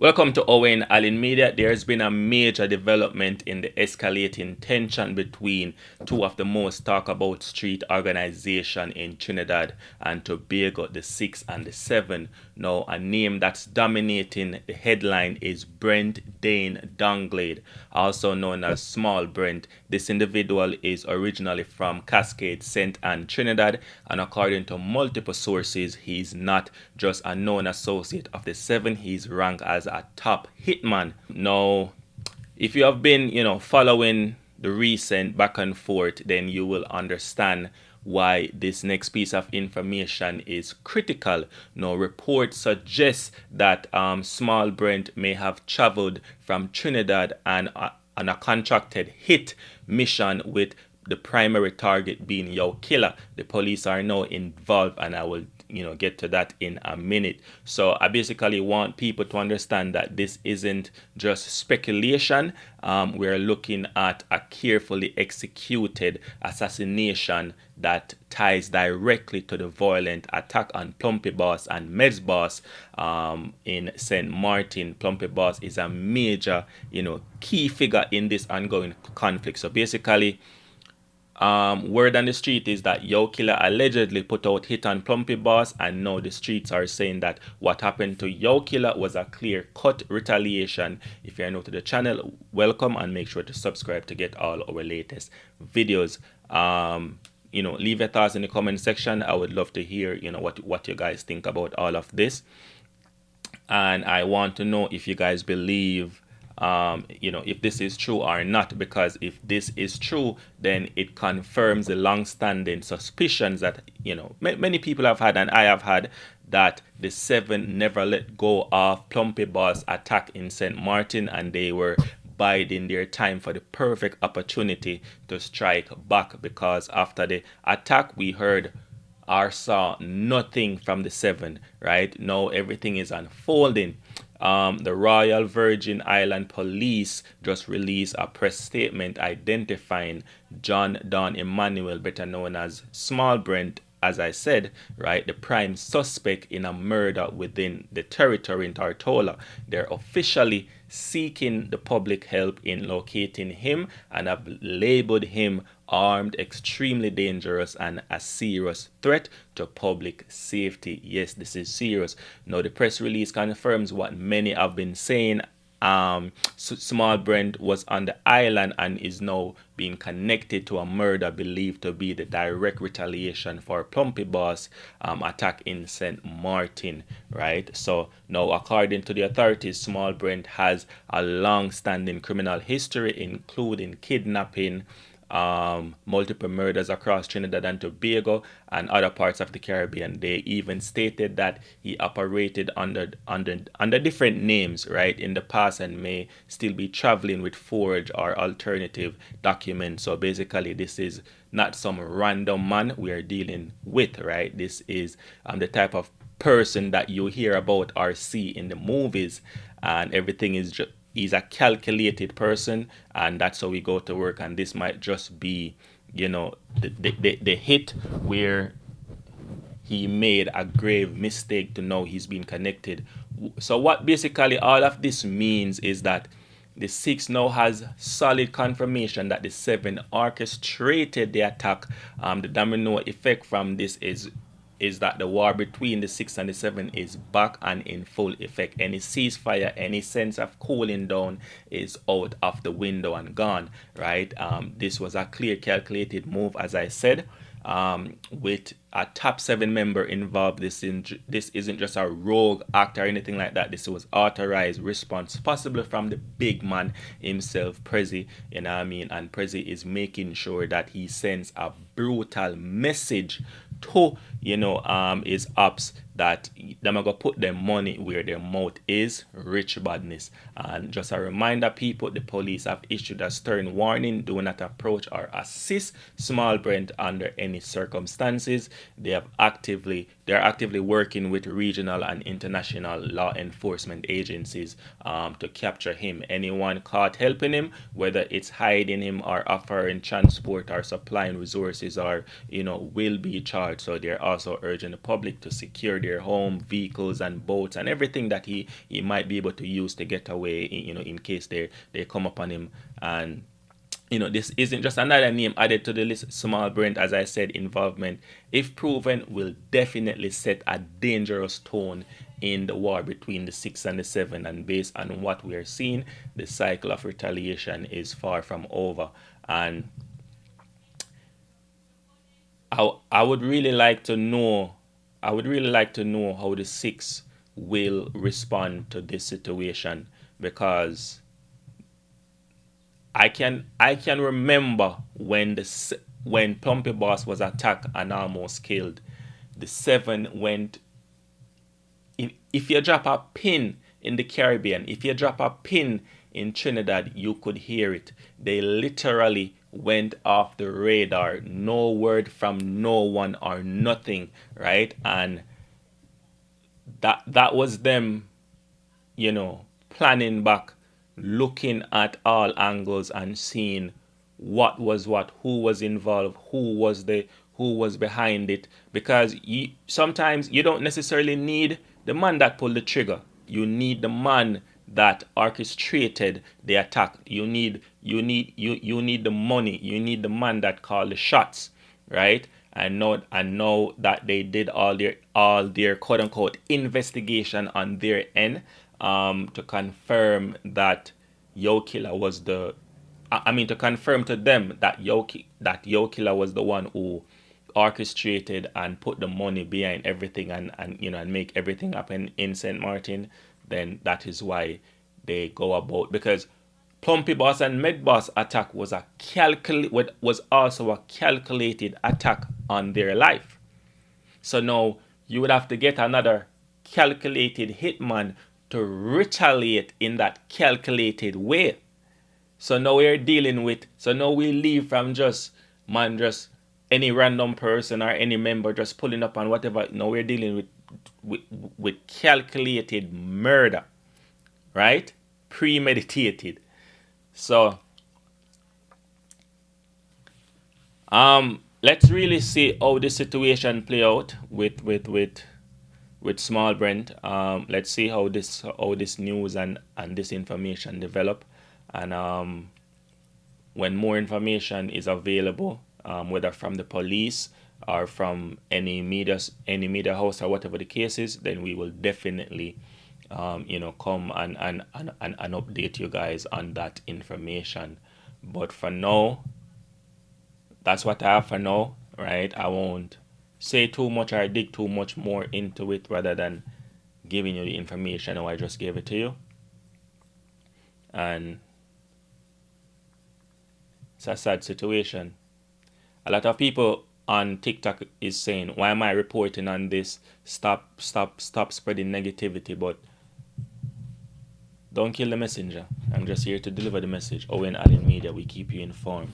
Welcome to Owen Allen Media. There's been a major development in the escalating tension between two of the most talked about street organizations in Trinidad and Tobago, the 6 and the 7. Now, a name that's dominating the headline is Brent Don Ent, also known as Small Brent. This individual is originally from Cascade, St. Anne, Trinidad, and according to multiple sources, he's not just a known associate of the 7, he's ranked as a top hitman. Now, if you have been, following the recent back and forth, then you will understand why this next piece of information is critical. Now, reports suggest that Small Brent may have traveled from Trinidad and on a contracted hit mission with the primary target being Killa. The police are now involved, and I will get to that in a minute. So I basically want people to understand that this isn't just speculation. We're looking at a carefully executed assassination that ties directly to the violent attack on Plumpy boss and Meds boss in St. Martin. Plumpy boss is a major, key figure in this ongoing conflict. So basically, word on the street is that Killa allegedly put out hit on Plumpy boss, and now the streets are saying that what happened to Killa was a clear-cut retaliation. If you're new to the channel, welcome, and make sure to subscribe to get all our latest videos. Leave your thoughts in the comment section. I would love to hear, what you guys think about all of this, and I want to know if you guys believe if this is true or not, because if this is true, then it confirms the long-standing suspicions that many people have had, and I have had, that the 7 never let go of Plumpy boss attack in St. Martin, and they were biding their time for the perfect opportunity to strike back, because after the attack we heard or saw nothing from the 7. Right now everything is unfolding. The Royal Virgin Island Police just released a press statement identifying John Don Emmanuel, better known as Small Brent, as I said, right, the prime suspect in a murder within the territory in Tortola. They're officially seeking the public help in locating him and have labeled him armed, extremely dangerous, and a serious threat to public safety. Yes, this is serious. Now, the press release confirms what many have been saying. Small Brent was on the island and is now being connected to a murder believed to be the direct retaliation for Plumpy boss attack in St. Martin, right? So now, according to the authorities, Small Brent has a long-standing criminal history, including kidnapping, multiple murders across Trinidad and Tobago and other parts of the Caribbean. They even stated that he operated under different names, right, in the past, and may still be traveling with forged or alternative documents. So basically, this is not some random man we are dealing with, right? This is the type of person that you hear about or see in the movies, and everything is just, he's a calculated person, and that's how we go to work. And this might just be, the hit where he made a grave mistake to know he's been connected. So what basically all of this means is that the 6 now has solid confirmation that the 7 orchestrated the attack. The domino effect from this is that the war between the 6 and the 7 is back and in full effect. Any ceasefire, any sense of cooling down is out of the window and gone, right? This was a clear, calculated move, as I said, with a top 7 member involved. This isn't just a rogue act or anything like that. This was authorized response, possibly from the big man himself, Prezzi, And Prezzi is making sure that he sends a brutal message to his ops that them are gonna put their money where their mouth is, rich badness. And just a reminder, people, the police have issued a stern warning: do not approach or assist Small Brent under any circumstances. They're actively working with regional and international law enforcement agencies to capture him. Anyone caught helping him, whether it's hiding him or offering transport or supplying resources, or will be charged. So they're also urging the public to secure their home, vehicles and boats and everything that he might be able to use to get away, in case they come upon him. And this isn't just another name added to the list. Small Brent, as I said, involvement, if proven, will definitely set a dangerous tone in the war between the 6 and the 7. And based on what we are seeing, the cycle of retaliation is far from over. And I would really like to know how the 6 will respond to this situation, because I can remember when Plumpy Boss was attacked and almost killed. The 7 went. If you drop a pin in the Caribbean, if you drop a pin in Trinidad, you could hear it. They literally went off the radar. No word from no one or nothing, right? And that was them, planning back, looking at all angles and seeing what was what, who was involved, who was behind it. Because sometimes you don't necessarily need the man that pulled the trigger. You need the man that orchestrated the attack. You need the money. You need the man that called the shots, right? And know that they did all their quote unquote investigation on their end, to confirm that Killa was to confirm to them that Killa was the one who orchestrated and put the money behind everything and make everything happen in St. Martin. Then that is why they go about, because Plumpy Boss and Med Boss attack was also a calculated attack on their life. So now you would have to get another calculated hitman to retaliate in that calculated way. So now we leave from just any random person or any member just pulling up on whatever. Now we're dealing with calculated murder, right? Premeditated. So let's really see how the situation play out with Small Brent. Let's see how this news and this information develop, and when more information is available, whether from the police or from any media house or whatever the case is, then we will definitely come and update you guys on that information. But for now, that's what I have for now, right? I won't say too much or dig too much more into it, rather than giving you the information how I just gave it to you. And it's a sad situation. A lot of people on TikTok is saying, why am I reporting on this? Stop spreading negativity. But don't kill the messenger. I'm just here to deliver the message. Owen Allen Media, we keep you informed.